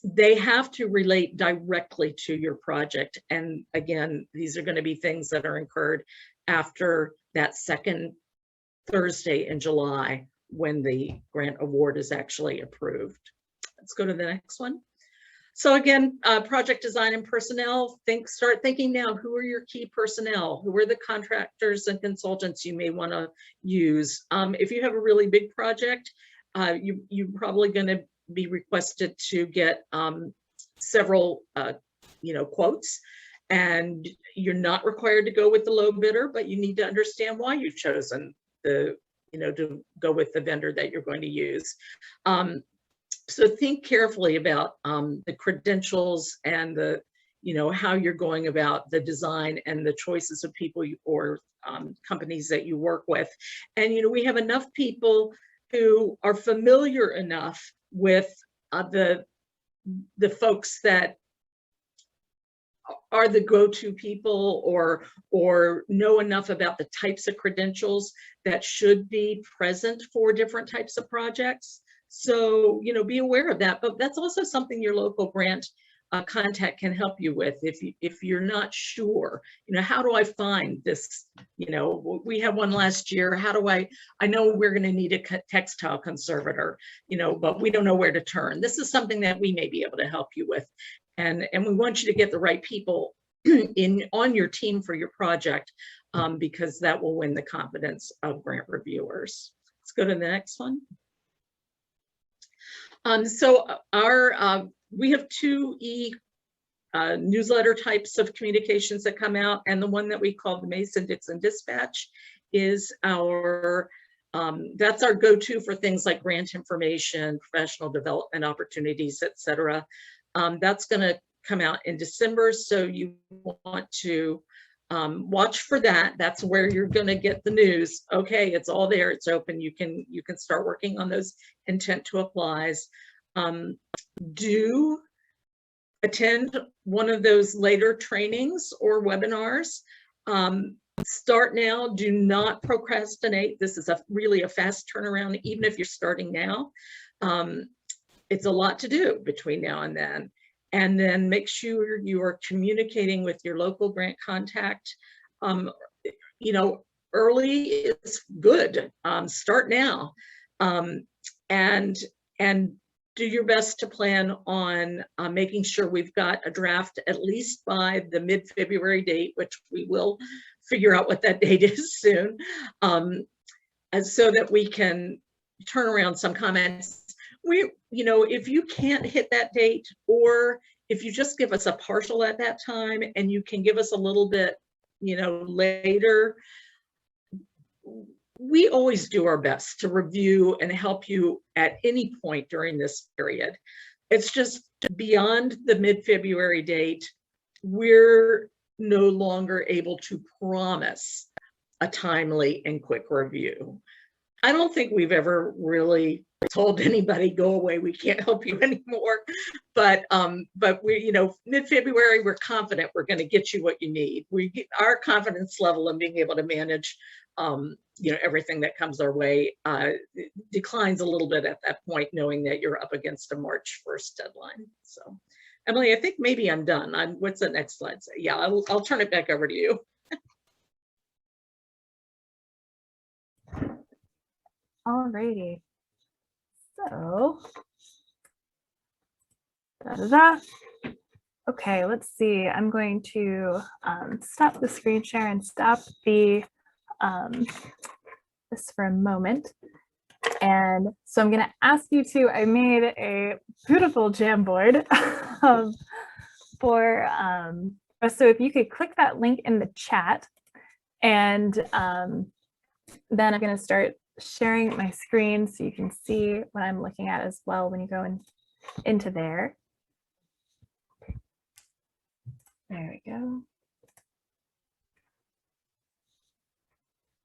they have to relate directly to your project. And again, these are going to be things that are incurred after that second Thursday in July when the grant award is actually approved. Let's go to the next one. So again, project design and personnel, start thinking now, who are your key personnel? Who are the contractors and consultants you may want to use? If you have a really big project, you're probably going to be requested to get several quotes, and you're not required to go with the low bidder, but you need to understand why you've chosen to go with the vendor that you're going to use. So think carefully about the credentials and the how you're going about the design and the choices of people or companies that you work with. And we have enough people who are familiar enough with the folks that are the go-to people or know enough about the types of credentials that should be present for different types of projects. So, be aware of that, but that's also something your local grant contact can help you with. If you're not sure, how do I find this? We had one last year. How do I know we're going to need a textile conservator, but we don't know where to turn. This is something that we may be able to help you with. And we want you to get the right people on your team for your project, because that will win the confidence of grant reviewers. Let's go to the next one. So we have two newsletter types of communications that come out, and the one that we call the Mason-Dixon Dispatch is that's our go-to for things like grant information, professional development opportunities, etc. That's going to come out in December, so you want to watch for that. That's where you're going to get the news. Okay, it's all there, it's open. You can start working on those intent to applies. Do attend one of those later trainings or webinars. Start now. Do not procrastinate. This is really a fast turnaround, even if you're starting now. It's a lot to do between now and then. And then make sure you are communicating with your local grant contact. Early is good. Start now, and do your best to plan on making sure we've got a draft at least by the mid-February date, which we will figure out what that date is soon, and so that we can turn around some comments. If you can't hit that date, or if you just give us a partial at that time and you can give us a little bit, you know, later, we always do our best to review and help you at any point during this period. It's just beyond the mid-February date, we're no longer able to promise a timely and quick review. I don't think we've ever really told anybody, go away, we can't help you anymore. But we, you know, mid-February, we're confident we're going to get you what you need. Our confidence level in being able to manage, you know, everything that comes our way declines a little bit at that point, knowing that you're up against a March 1st deadline. So, Emily, I think maybe I'm done. What's the next slide say? Yeah, I'll turn it back over to you. Alrighty. So, okay, let's see. I'm going to stop the screen share and stop the this for a moment. And so I'm going to ask you to, I made a beautiful Jamboard for, so if you could click that link in the chat, and then I'm going to start sharing my screen so you can see what I'm looking at as well when you go into there. There we go.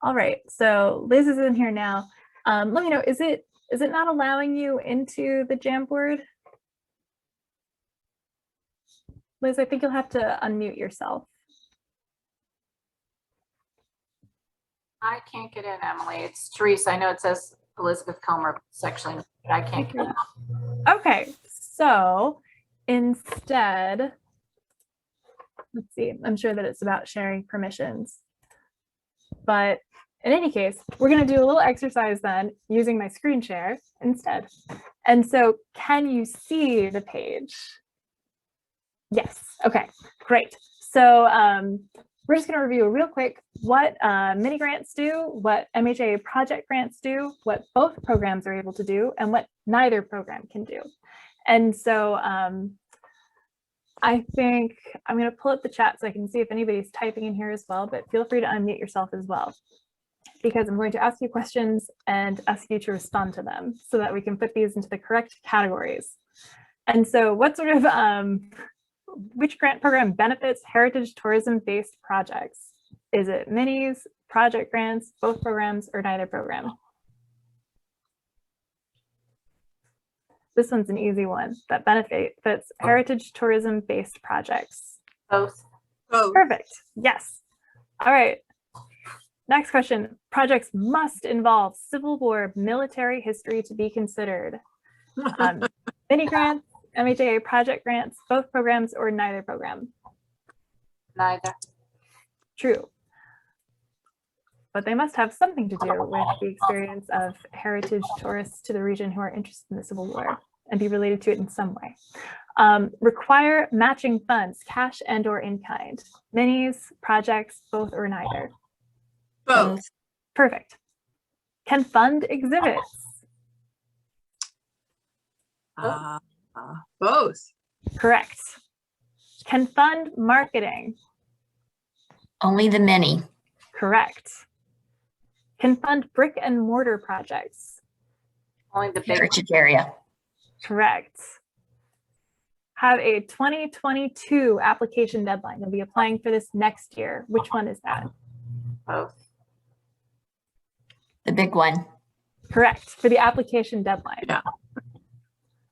All right, so Liz is in here now. Let me know, is it not allowing you into the Jamboard? Liz, I think you'll have to unmute yourself. I can't get in, Emily. It's Teresa. I know it says Elizabeth Comer section, but I can't get in. Okay, so instead, let's see, I'm sure that it's about sharing permissions. But in any case, we're going to do a little exercise then using my screen share instead. And so can you see the page? Yes. Okay, great. So we're just going to review real quick what mini grants do, what MHA project grants do, what both programs are able to do, and what neither program can do. And so I think I'm going to pull up the chat so I can see if anybody's typing in here as well, but feel free to unmute yourself as well, because I'm going to ask you questions and ask you to respond to them so that we can put these into the correct categories. And so what sort of, which grant program benefits heritage tourism-based projects? Is it minis, project grants, both programs, or neither program? This one's an easy one. That benefits heritage tourism-based projects. Both. Both. Perfect. Yes. All right. Next question. Projects must involve Civil War military history to be considered. Mini grants, MHA project grants, both programs, or neither program? Neither. True. But they must have something to do with the experience of heritage tourists to the region who are interested in the Civil War and be related to it in some way. Require matching funds, cash and or in kind. Minis, projects, both or neither? Both. Perfect. Can fund exhibits? Both. Correct. Can fund marketing? Only the many. Correct. Can fund brick and mortar projects? Only the big. Heritage area. Correct. Have a 2022 application deadline. You'll be applying for this next year. Which one is that? Both. The big one. Correct. For the application deadline. Yeah.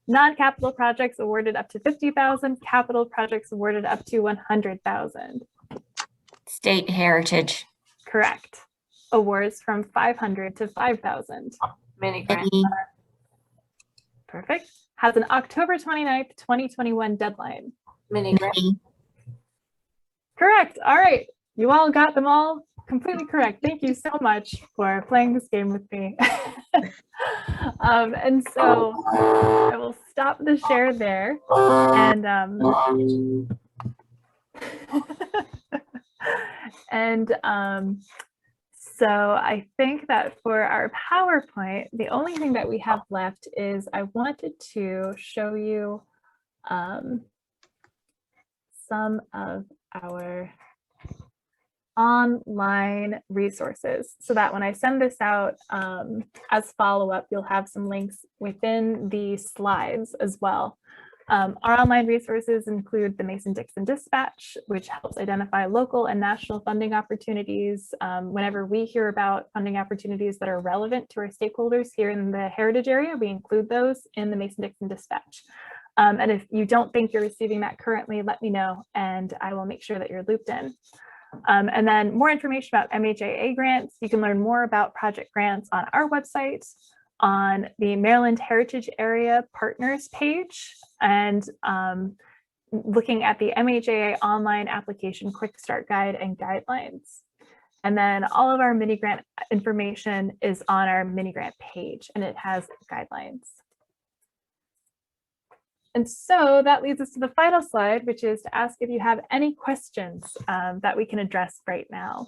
Non-capital projects awarded up to 50,000, capital projects awarded up to 100,000. State heritage. Correct. Awards from 500 to 5,000. Mini grant. Many. Perfect. Has an October 29th, 2021 deadline. Mini grant. Many. Correct. All right. You all got them all completely correct. Thank you so much for playing this game with me. And so I will stop the share there. And so I think that for our PowerPoint, the only thing that we have left is I wanted to show you some of our online resources so that when I send this out as follow-up, you'll have some links within the slides as well. Our online resources include the Mason-Dixon Dispatch, which helps identify local and national funding opportunities. Whenever we hear about funding opportunities that are relevant to our stakeholders here in the heritage area, we include those in the Mason-Dixon Dispatch. And if you don't think you're receiving that currently, let me know and I will make sure that you're looped in. And then more information about MHAA grants. You can learn more about project grants on our website, on the Maryland Heritage Area Partners page, and looking at the MHAA online application quick start guide and guidelines. And then all of our MiniGrant information is on our MiniGrant page, and it has guidelines. And so that leads us to the final slide, which is to ask if you have any questions that we can address right now.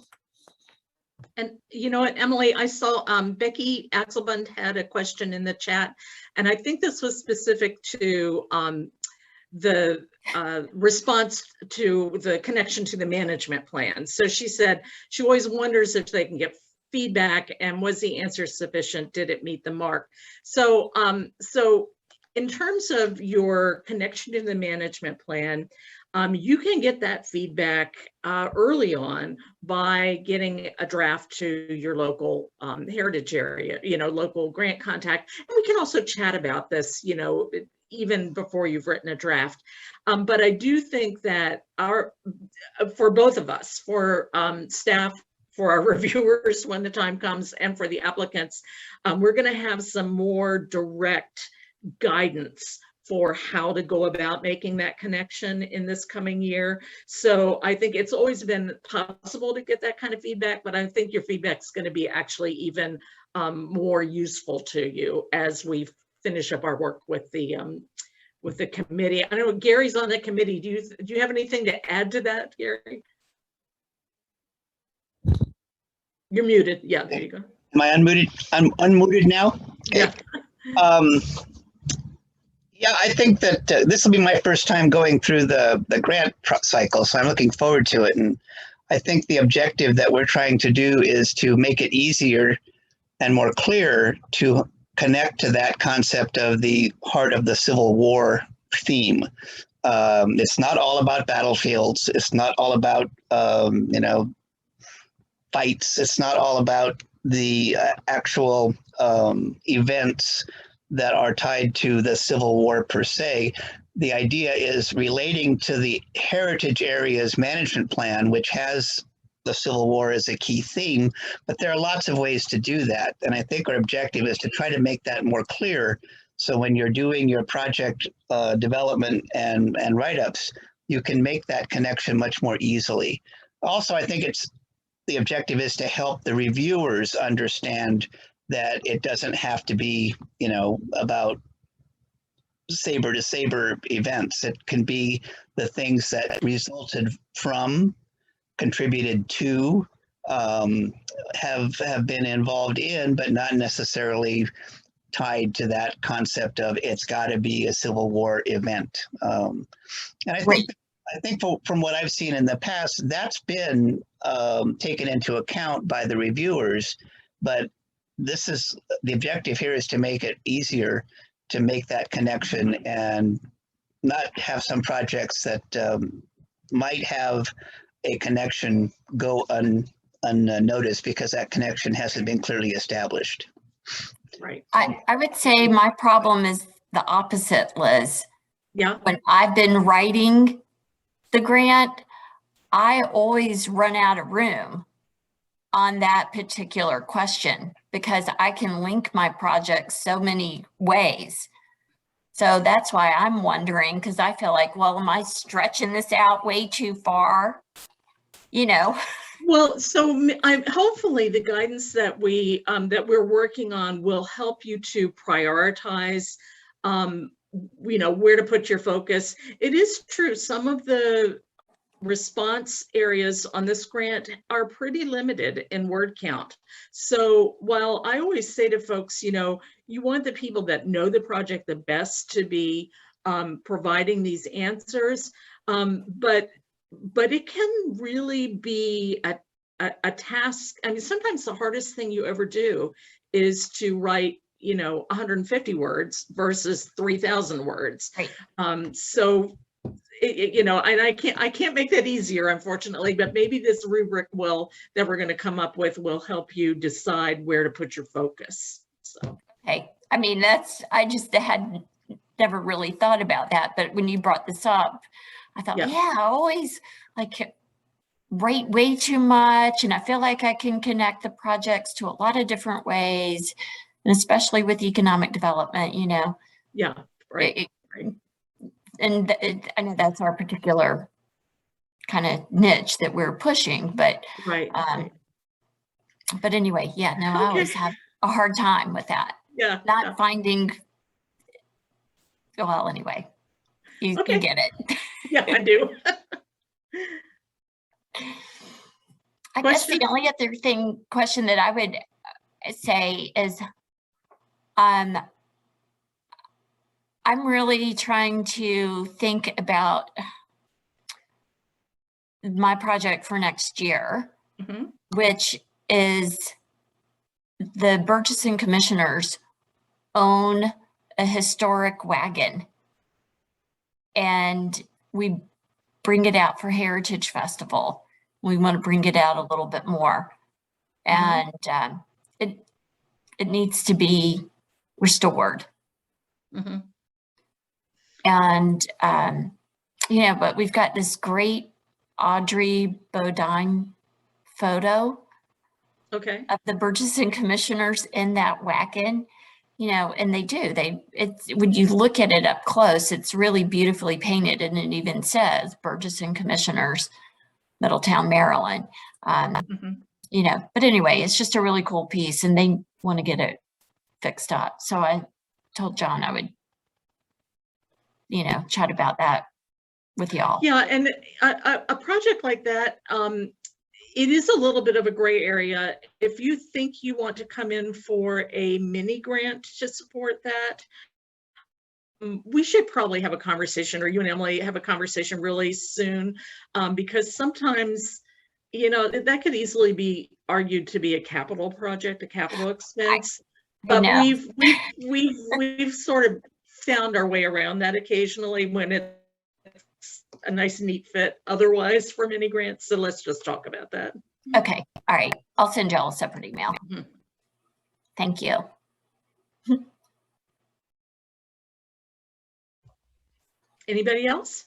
And you know what, Emily, I saw Becky Axelbund had a question in the chat, and I think this was specific to the response to the connection to the management plan. So she said she always wonders if they can get feedback, and was the answer sufficient? Did it meet the mark? So, in terms of your connection to the management plan, you can get that feedback early on by getting a draft to your local heritage area, local grant contact. And we can also chat about this, even before you've written a draft. But I do think that for both of us, for staff, for our reviewers when the time comes, and for the applicants, we're going to have some more direct guidance for how to go about making that connection in this coming year. So I think it's always been possible to get that kind of feedback, but I think your feedback is going to be actually even more useful to you as we finish up our work with the committee. I know Gary's on the committee. Do you have anything to add to that, Gary? You're muted. Yeah, there you go. Am I unmuted? I'm unmuted now? Okay. Yeah. Yeah, I think that this will be my first time going through the grant cycle, so I'm looking forward to it. And I think the objective that we're trying to do is to make it easier and more clear to connect to that concept of the heart of the Civil War theme. It's not all about battlefields. It's not all about, fights. It's not all about the actual events that are tied to the Civil War per se. The idea is relating to the heritage areas management plan, which has the Civil War as a key theme, but there are lots of ways to do that. And I think our objective is to try to make that more clear. So when you're doing your project development and write-ups, you can make that connection much more easily. Also, I think the objective is to help the reviewers understand that it doesn't have to be, about saber to saber events. It can be the things that resulted from, contributed to, have been involved in, but not necessarily tied to that concept of it's got to be a Civil War event. And I think from what I've seen in the past, that's been taken into account by the reviewers, but the objective here is to make it easier to make that connection and not have some projects that might have a connection go unnoticed because that connection hasn't been clearly established. Right. I would say my problem is the opposite, Liz. Yeah. When I've been writing the grant, I always run out of room on that particular question because I can link my project so many ways. So that's why I'm wondering, because I feel like, well, am I stretching this out way too far? Well, so hopefully the guidance that we're working on will help you to prioritize, where to put your focus. It is true, some of the response areas on this grant are pretty limited in word count. So while I always say to folks, you want the people that know the project the best to be providing these answers, But it can really be a task. I mean, sometimes the hardest thing you ever do is to write, 150 words versus 3,000 words. Right. So, and I can't make that easier, unfortunately, but maybe this rubric that we're going to come up with will help you decide where to put your focus. So, okay. I mean, I just had never really thought about that, but when you brought this up, I thought, yeah, I always write way too much, and I feel like I can connect the projects to a lot of different ways, and especially with economic development, Yeah, right. Right. And I know that's our particular kind of niche that we're pushing, but right. But anyway, yeah, no, I always have a hard time with that. Yeah. Not finding. Well, anyway, you get it. Yeah, I do. I guess the only other question that I would say is, I'm really trying to think about my project for next year, which is the Burgesson Commissioners own a historic wagon, and we bring it out for Heritage Festival. We want to bring it out a little bit more, and it needs to be restored. And but we've got this great Audrey Bodine photo of the Burgesson Commissioners in that wagon, and when you look at it up close, it's really beautifully painted, and it even says Burgesson Commissioners, Middletown, Maryland. But anyway, it's just a really cool piece, and they want to get it fixed up. So I told John I would, chat about that with y'all. Yeah, and a project like that, it is a little bit of a gray area. If you think you want to come in for a mini grant to support that, we should probably have a conversation, or you and Emily have a conversation really soon, because sometimes, that could easily be argued to be a capital project, a capital expense. But we've sort of found our way around that occasionally when it's a nice, neat fit otherwise for mini grants. So let's just talk about that. Okay. All right. I'll send y'all a separate email. Thank you. Anybody else?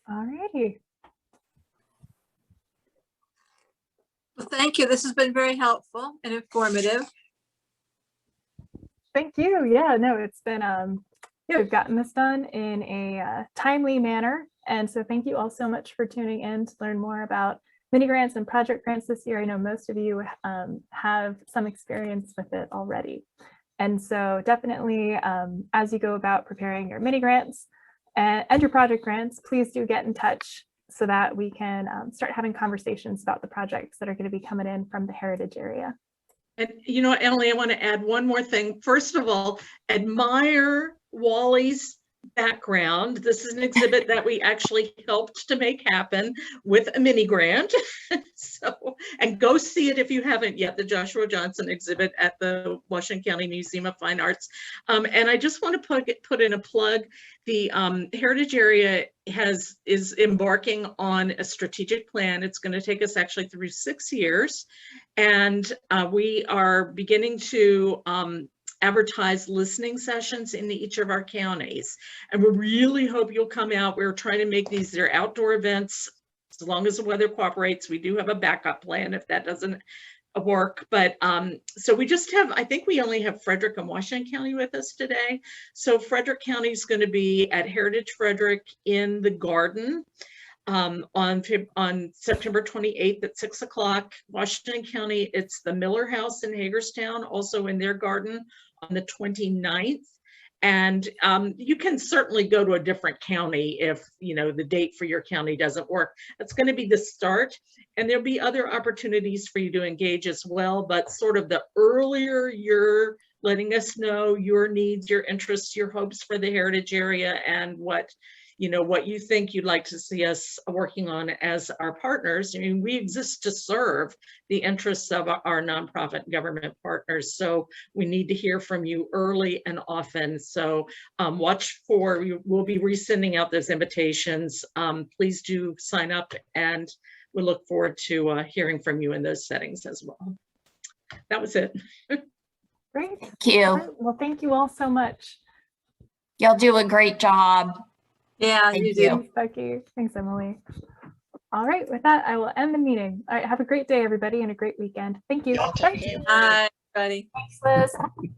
All righty. Well, thank you. This has been very helpful and informative. Thank you. Yeah, no, it's been, we've gotten this done in a timely manner. And so thank you all so much for tuning in to learn more about mini grants and project grants this year. I know most of you have some experience with it already. And so definitely, as you go about preparing your mini grants and your project grants, please do get in touch so that we can start having conversations about the projects that are going to be coming in from the heritage area. And Emily, I want to add one more thing. First of all, admire Wally's background. This is an exhibit that we actually helped to make happen with a mini grant. And go see it if you haven't yet, the Joshua Johnson exhibit at the Washington County Museum of Fine Arts. And I just want to put in a plug. The heritage area is embarking on a strategic plan. It's going to take us actually through 6 years. And we are beginning to advertise listening sessions in each of our counties. And we really hope you'll come out. We're trying to make these, they're outdoor events, as long as the weather cooperates. We do have a backup plan if that doesn't work. But so we just have, I think we only have Frederick and Washington County with us today. So Frederick County is going to be at Heritage Frederick in the garden on September 28th at 6 o'clock. Washington County, it's the Miller House in Hagerstown, also in their garden on the 29th. And you can certainly go to a different county if, you know, the date for your county doesn't work. That's going to be the start. And there'll be other opportunities for you to engage as well. But sort of the earlier you're letting us know your needs, your interests, your hopes for the heritage area, and what, you know, what you think you'd like to see us working on as our partners. I mean, we exist to serve the interests of our nonprofit government partners. So we need to hear from you early and often. So watch for, we'll be resending out those invitations. Please do sign up, and we look forward to hearing from you in those settings as well. That was it. Great. Thank you. All right, well, thank you all so much. Y'all do a great job. Yeah, Thank you you. do. Thanks, Becky. Thanks, Emily. All right, with that, I will end the meeting. All right, have a great day, everybody, and a great weekend. Thank you. Y'all Bye. take care. Bye, everybody. Thanks, Liz.